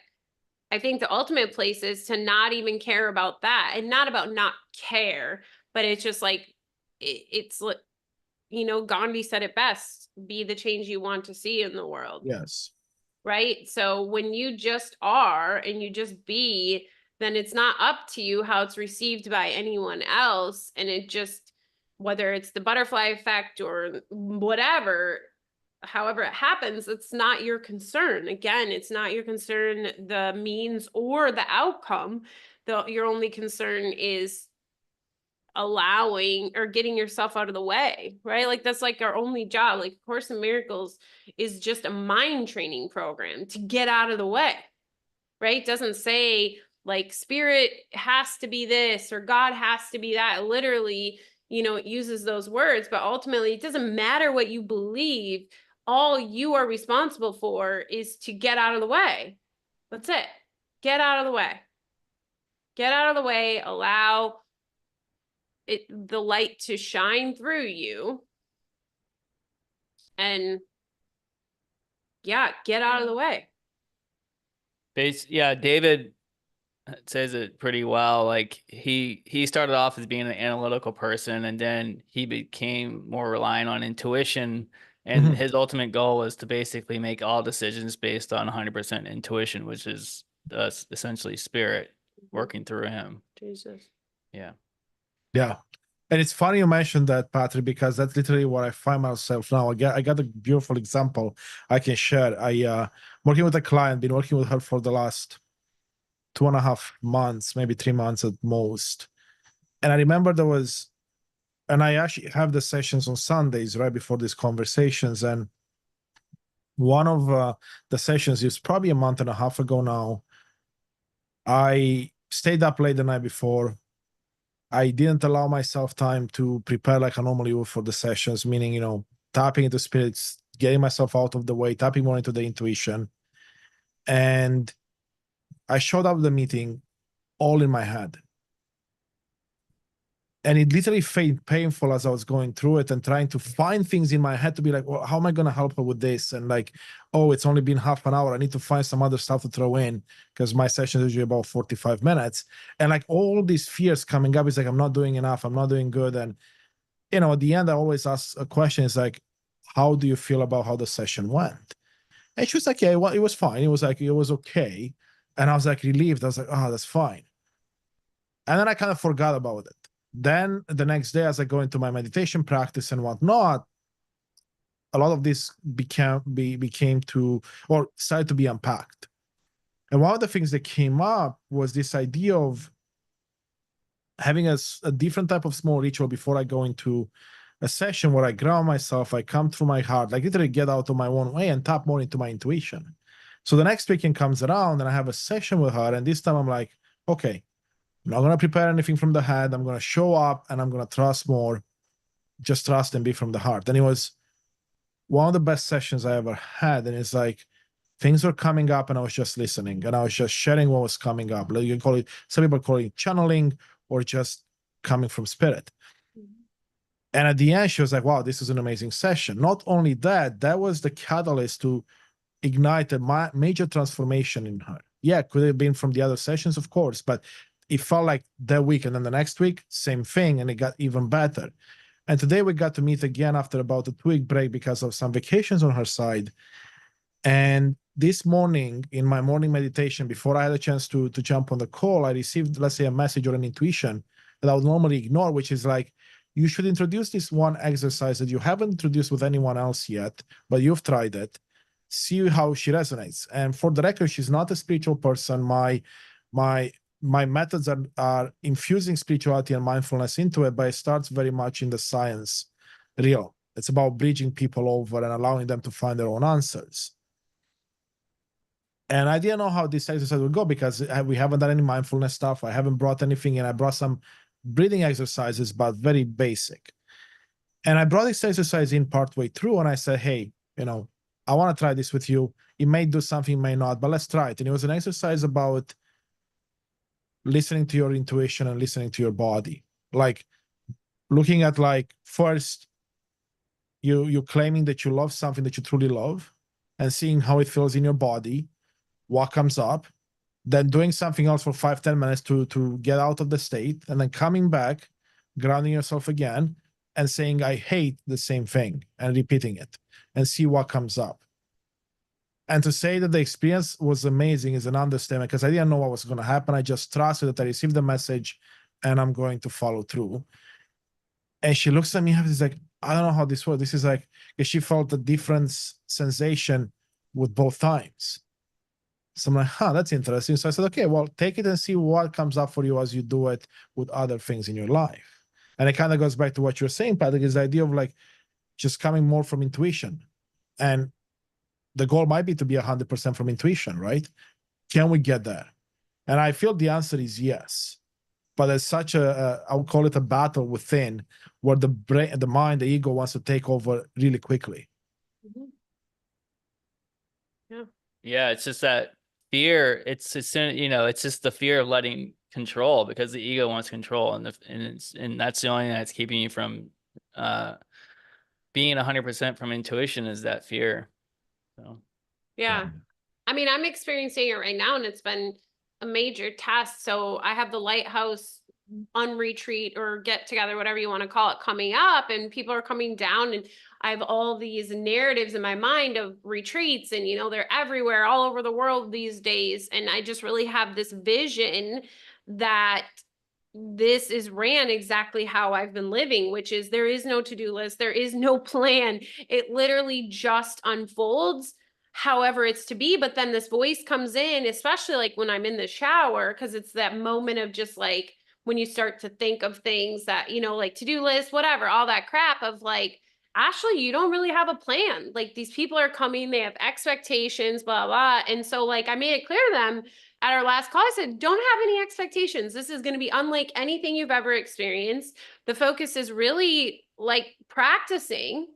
S1: I think the ultimate place is to not even care about that, and not about not care, but it's just like it's like, Gandhi said it best: be the change you want to see in the world.
S2: Yes.
S1: Right. So when you just are and you just be, then it's not up to you how it's received by anyone else. And it just, whether it's the butterfly effect or whatever, however it happens, it's not your concern. Again, it's not your concern, the means or the outcome. Your only concern is allowing or getting yourself out of the way, right? Like, that's like our only job. Like, Course in Miracles is just a mind training program to get out of the way, right? It doesn't say like spirit has to be this or God has to be that. Literally, it uses those words, but ultimately it doesn't matter what you believe. All you are responsible for is to get out of the way. That's it. Get out of the way. Get out of the way. Allow the light to shine through you, and get out of the way.
S3: Yeah, David says it pretty well. Like he started off as being an analytical person, and then he became more reliant on intuition. And his ultimate goal was to basically make all decisions based on 100% intuition, which is essentially spirit working through him.
S1: Jesus.
S3: Yeah.
S2: Yeah. And it's funny you mentioned that, Patrick, because that's literally what I find myself now. I got a beautiful example I can share. Working with a client, been working with her for the last 2.5 months, maybe 3 months at most. And I remember and I actually have the sessions on Sundays right before these conversations. And one of the sessions is probably a month and a half ago now. I stayed up late the night before. I didn't allow myself time to prepare like I normally would for the sessions, meaning, tapping into spirits, getting myself out of the way, tapping more into the intuition. And I showed up at the meeting all in my head. And it literally felt painful as I was going through it and trying to find things in my head to be like, well, how am I going to help her with this? And like, oh, it's only been half an hour. I need to find some other stuff to throw in because my session is usually about 45 minutes. And like all these fears coming up, it's like, I'm not doing enough. I'm not doing good. And, at the end, I always ask a question. It's like, how do you feel about how the session went? And she was like, yeah, well, it was fine. It was like, it was okay. And I was like relieved. I was like, oh, that's fine. And then I kind of forgot about it. Then the next day, as I go into my meditation practice and whatnot, a lot of this became to, or started to be unpacked. And one of the things that came up was this idea of having a different type of small ritual before I go into a session where I ground myself, I come through my heart, like literally get out of my own way and tap more into my intuition. So the next weekend comes around and I have a session with her. And this time I'm like, okay, I'm not going to prepare anything from the head. I'm going to show up and I'm going to trust more, just trust and be from the heart. And it was one of the best sessions I ever had. And it's like, things were coming up and I was just listening and I was just sharing what was coming up. Like you can call it, some people call it channeling or just coming from spirit. And at the end, she was like, wow, this is an amazing session. Not only that, that was the catalyst to ignite a major transformation in her. Yeah, could have been from the other sessions, of course, but it felt like that week. And then the next week, same thing. And it got even better. And today we got to meet again after about a 2-week break because of some vacations on her side. And this morning, in my morning meditation, before I had a chance to jump on the call, I received, let's say, a message or an intuition that I would normally ignore, which is like, you should introduce this one exercise that you haven't introduced with anyone else yet, but you've tried it. See how she resonates. And for the record, she's not a spiritual person. My methods are infusing spirituality and mindfulness into it, but it starts very much in the science realm. It's about bridging people over and allowing them to find their own answers. And I didn't know how this exercise would go because we haven't done any mindfulness stuff. I haven't brought anything in. I brought some breathing exercises, but very basic. And I brought this exercise in partway through and I said, hey, I want to try this with you. It may do something, it may not, but let's try it. And it was an exercise about listening to your intuition and listening to your body. Like looking at like first you claiming that you love something that you truly love and seeing how it feels in your body, what comes up, then doing something else for 5-10 minutes to get out of the state, and then coming back, grounding yourself again and saying, I hate the same thing, and repeating it and see what comes up. And to say that the experience was amazing is an understatement because I didn't know what was going to happen. I just trusted that I received the message and I'm going to follow through. And she looks at me and is like, I don't know how this works. This is like, she felt a different sensation with both times. So I'm like, that's interesting. So I said, okay, well, take it and see what comes up for you as you do it with other things in your life. And it kind of goes back to what you're saying, Patrick, is the idea of like just coming more from intuition. And the goal might be to be 100% from intuition, right? Can we get there? And I feel the answer is yes. But there's such I would call it a battle within where the brain, the mind, the ego wants to take over really quickly.
S1: Yeah.
S3: Yeah, it's just that fear. It's just the fear of letting control because the ego wants control, and that's the only thing that's keeping you from being 100% from intuition is that fear. So
S1: Yeah. I mean, I'm experiencing it right now and it's been a major test. So I have the Lighthouse unretreat or get together, whatever you want to call it, coming up, and people are coming down, and I have all these narratives in my mind of retreats, and they're everywhere, all over the world these days. And I just really have this vision that this is ran exactly how I've been living, which is there is no to-do list. There is no plan. It literally just unfolds however it's to be. But then this voice comes in, especially like when I'm in the shower, because it's that moment of just like, when you start to think of things that, like to-do list, whatever, all that crap of like, Ashley, you don't really have a plan. Like these people are coming, they have expectations, blah, blah. And so like, I made it clear to them at our last call, I said, don't have any expectations. This is going to be unlike anything you've ever experienced. The focus is really like practicing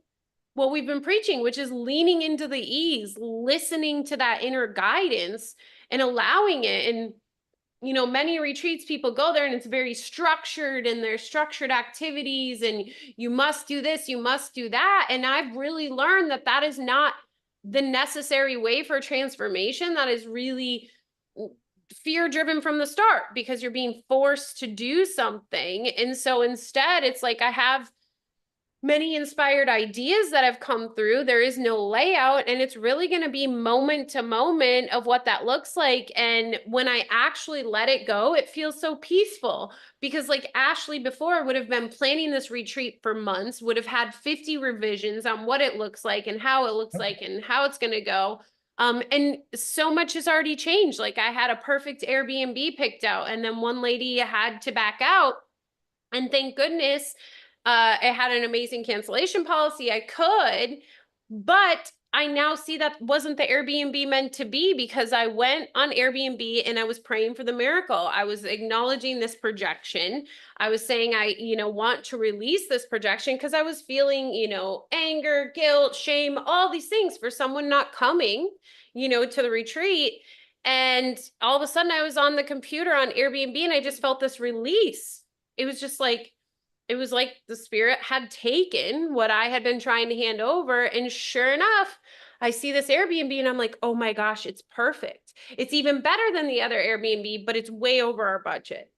S1: what we've been preaching, which is leaning into the ease, listening to that inner guidance and allowing it. And many retreats, people go there and it's very structured and there's structured activities and you must do this, you must do that. And I've really learned that that is not the necessary way for transformation. That is really fear driven from the start because you're being forced to do something. And so instead it's like I have many inspired ideas that have come through. There is no layout, and it's really going to be moment to moment of what that looks like. And when I actually let it go, it feels so peaceful, because like Ashley before would have been planning this retreat for months, would have had 50 revisions on what it looks like and how it looks like and how it's going to go. And so much has already changed. Like I had a perfect Airbnb picked out, and then one lady had to back out, and thank goodness it had an amazing cancellation policy. I could, but I now see that wasn't the Airbnb meant to be, because I went on Airbnb and I was praying for the miracle. I was acknowledging this projection. I was saying I, want to release this projection because I was feeling, anger, guilt, shame, all these things for someone not coming, to the retreat. And all of a sudden I was on the computer on Airbnb and I just felt this release. It was just like, it was like the spirit had taken what I had been trying to hand over. And sure enough, I see this Airbnb and I'm like, oh my gosh, it's perfect. It's even better than the other Airbnb, but it's way over our budget.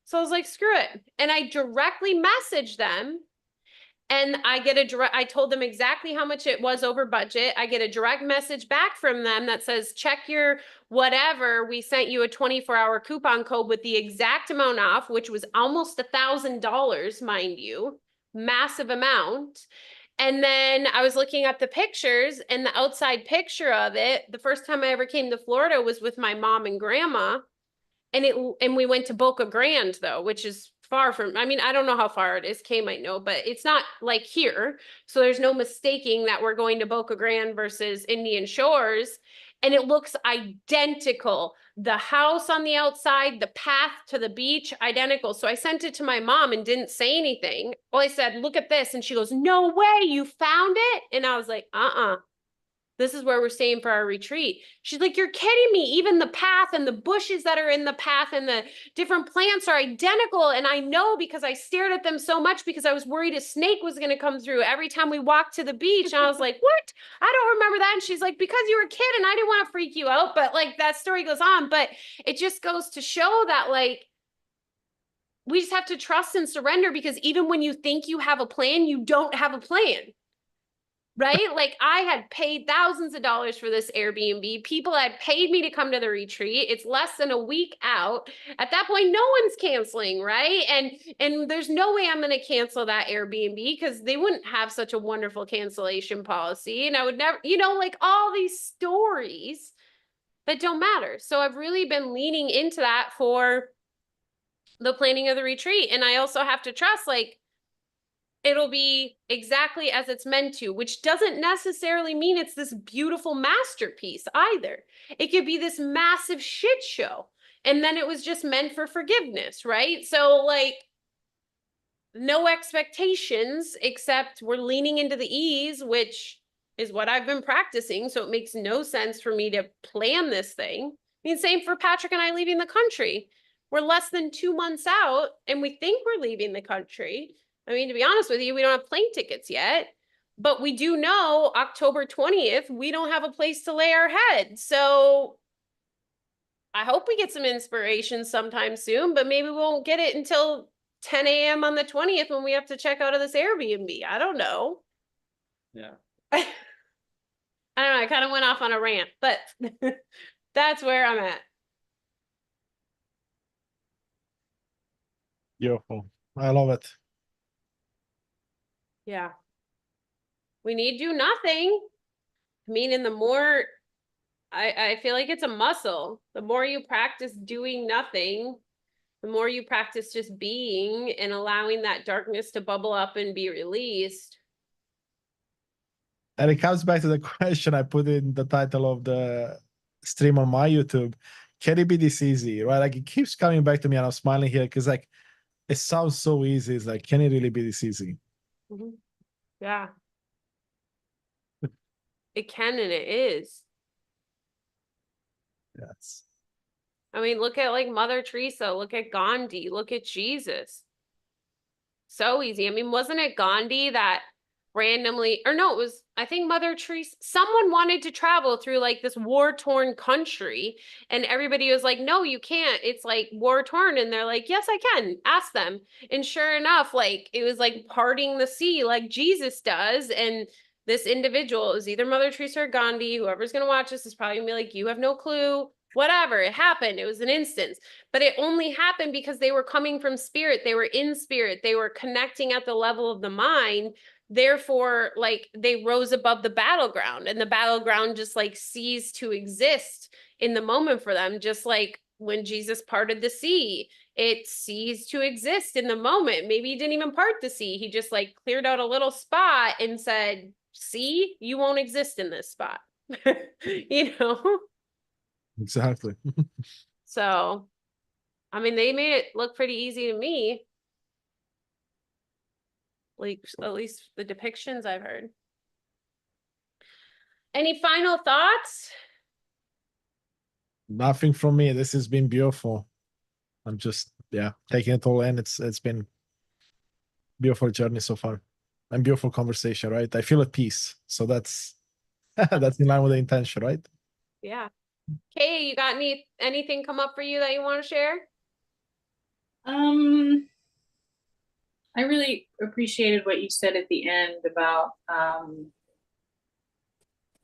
S1: So I was like, screw it. And I directly messaged them, and I told them exactly how much it was over budget. I get a direct message back from them that says, check your whatever. We sent you a 24-hour coupon code with the exact amount off, which was almost $1,000, mind you, massive amount. And then I was looking at the pictures, and the outside picture of it, the first time I ever came to Florida was with my mom and grandma. And we went to Boca Grande though, which is far from, I mean, I don't know how far it is. Kay might know, but it's not like here. So there's no mistaking that we're going to Boca Grande versus Indian Shores. And it looks identical. The house on the outside, the path to the beach, identical. So I sent it to my mom and didn't say anything. Well, I said, look at this. And she goes, no way, you found it? And I was like, this is where we're staying for our retreat. She's like, you're kidding me. Even the path and the bushes that are in the path and the different plants are identical. And I know because I stared at them so much because I was worried a snake was going to come through every time we walked to the beach. And I was like, what? I don't remember that. And she's like, because you were a kid and I didn't want to freak you out. But like that story goes on. But it just goes to show that like, we just have to trust and surrender, because even when you think you have a plan, you don't have a plan. Right? Like I had paid thousands of dollars for this Airbnb. People had paid me to come to the retreat. It's less than a week out. At that point, no one's canceling, right? And there's no way I'm going to cancel that Airbnb, because they wouldn't have such a wonderful cancellation policy. And I would never, like all these stories that don't matter. So I've really been leaning into that for the planning of the retreat. And I also have to trust, like, it'll be exactly as it's meant to, which doesn't necessarily mean it's this beautiful masterpiece either. It could be this massive shit show. And then it was just meant for forgiveness, right? So like, no expectations, except we're leaning into the ease, which is what I've been practicing. So it makes no sense for me to plan this thing. I mean, same for Patrick and I leaving the country. We're less than 2 months out and we think we're leaving the country. I mean, to be honest with you, we don't have plane tickets yet, but we do know October 20th, we don't have a place to lay our head. So I hope we get some inspiration sometime soon, but maybe we won't get it until 10 a.m. on the 20th when we have to check out of this Airbnb. I don't know.
S3: Yeah.
S1: I don't know. I kind of went off on a rant, but that's where I'm at.
S2: Beautiful. I love it.
S1: Yeah. We need do nothing. I mean, and the more I feel like it's a muscle. The more you practice doing nothing, the more you practice just being and allowing that darkness to bubble up and be released.
S2: And it comes back to the question I put in the title of the stream on my YouTube. Can it be this easy, right? Like it keeps coming back to me and I'm smiling here because like, it sounds so easy. It's like, can it really be this easy?
S1: Mm-hmm. Yeah. It can and it is.
S2: Yes.
S1: I mean, look at like Mother Teresa, look at Gandhi, look at Jesus. So easy. I mean, wasn't it Gandhi that randomly, or no, it was, I think Mother Teresa, someone wanted to travel through like this war-torn country, and everybody was like, no, you can't. It's like war-torn. And they're like, yes, I can. Ask them. And sure enough, like it was like parting the sea like Jesus does. And this individual is either Mother Teresa or Gandhi. Whoever's going to watch this is probably going to be like, you have no clue. Whatever, it happened. It was an instance, but it only happened because they were coming from spirit. They were in spirit. They were connecting at the level of the mind. Therefore, like they rose above the battleground, and the battleground just like ceased to exist in the moment for them. Just like when Jesus parted the sea, it ceased to exist in the moment. Maybe he didn't even part the sea. He just like cleared out a little spot and said, see, you won't exist in this spot. You know?
S2: Exactly.
S1: So, I mean, they made it look pretty easy to me. Like, at least the depictions I've heard. Any final thoughts?
S2: Nothing from me. This has been beautiful. I'm just, yeah, taking it all in. It's been beautiful journey so far, and beautiful conversation, right? I feel at peace. So that's that's in line with the intention, right?
S1: Yeah. Kay, you got anything come up for you that you want to share?
S4: I really appreciated what you said at the end about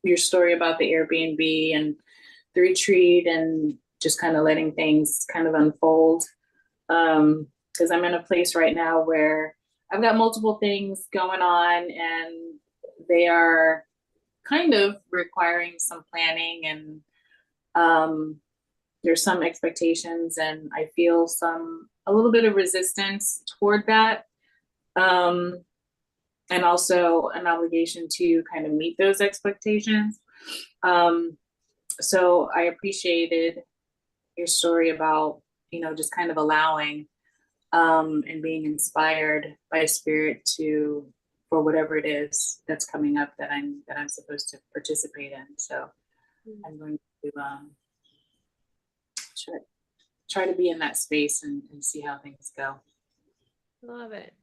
S4: your story about the Airbnb and the retreat, and just kind of letting things kind of unfold. Because I'm in a place right now where I've got multiple things going on, and they are kind of requiring some planning, and there's some expectations, and I feel a little bit of resistance toward that. And also an obligation to kind of meet those expectations. So I appreciated your story about, just kind of allowing and being inspired by spirit for whatever it is that's coming up that I'm supposed to participate in. So I'm going to try to be in that space and see how things go.
S1: Love it.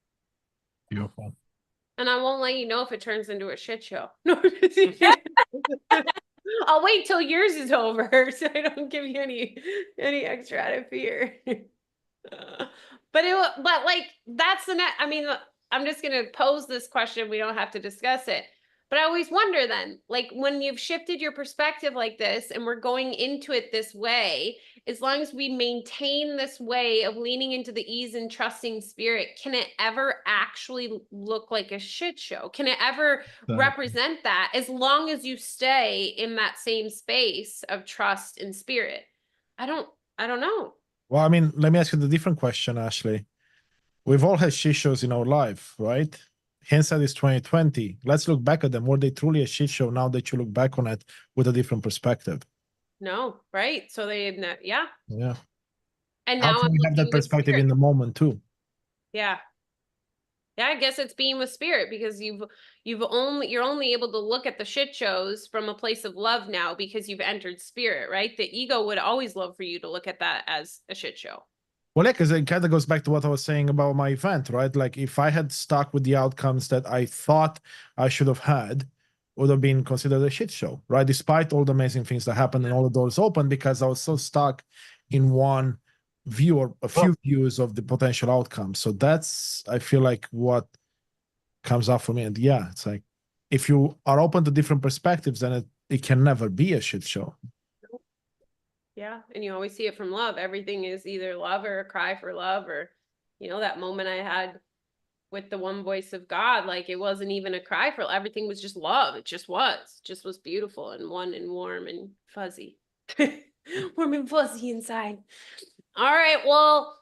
S2: Beautiful.
S1: And I won't let you know if it turns into a shit show. I'll wait till yours is over so I don't give you any extra out of fear. But like that's I mean, I'm just gonna pose this question. We don't have to discuss it. But I always wonder then, like when you've shifted your perspective like this and we're going into it this way, as long as we maintain this way of leaning into the ease and trusting spirit, can it ever actually look like a shit show? Can it ever represent that, as long as you stay in that same space of trust and spirit? I don't know.
S2: Well, I mean, let me ask you the different question, Ashley. We've all had shit shows in our life, right? Hindsight is 2020. Let's look back at them. Were they truly a shit show now that you look back on it with a different perspective?
S1: No, right? So yeah.
S2: Yeah.
S1: And
S2: How
S1: now
S2: can we have that perspective in the moment too?
S1: Yeah. Yeah, I guess it's being with spirit, because you're only able to look at the shit shows from a place of love now because you've entered spirit, right? The ego would always love for you to look at that as a shit show.
S2: Well, yeah, because it kind of goes back to what I was saying about my event, right? Like if I had stuck with the outcomes that I thought I should have had, would have been considered a shit show, right? Despite all the amazing things that happened and all the doors open, because I was so stuck in one view or a few views of the potential outcomes. So that's, I feel like, what comes up for me. And yeah, it's like, if you are open to different perspectives, then it can never be a shit show.
S1: Yeah, and you always see it from love. Everything is either love or a cry for love, or, that moment I had with the one voice of God, like it wasn't even a cry for everything was just love. It just was beautiful and one and warm and fuzzy. Warm and fuzzy inside. All right, well,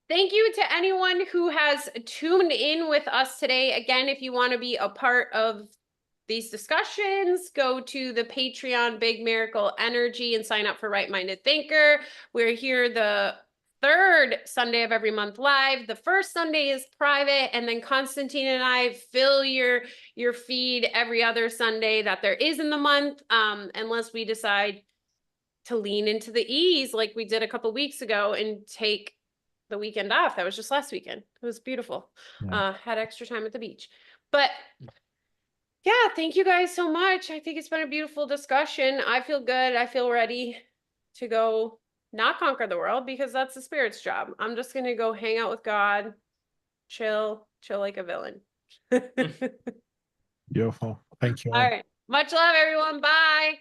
S1: thank you to anyone who has tuned in with us today. Again, if you want to be a part of these discussions, go to the Patreon Big Miracle Energy and sign up for Right Minded Thinker. We're here the third Sunday of every month live. The first Sunday is private, and then Constantin and I fill your feed every other Sunday that there is in the month, unless we decide to lean into the ease like we did a couple weeks ago and take the weekend off. That was just last weekend. It was beautiful.
S2: Yeah.
S1: Had extra time at the beach. But Yeah, thank you guys so much. I think it's been a beautiful discussion. I feel good. I feel ready to go not conquer the world because that's the spirit's job. I'm just gonna go hang out with God, chill like a villain.
S2: Beautiful. Thank you.
S1: All right. Much love, everyone. Bye.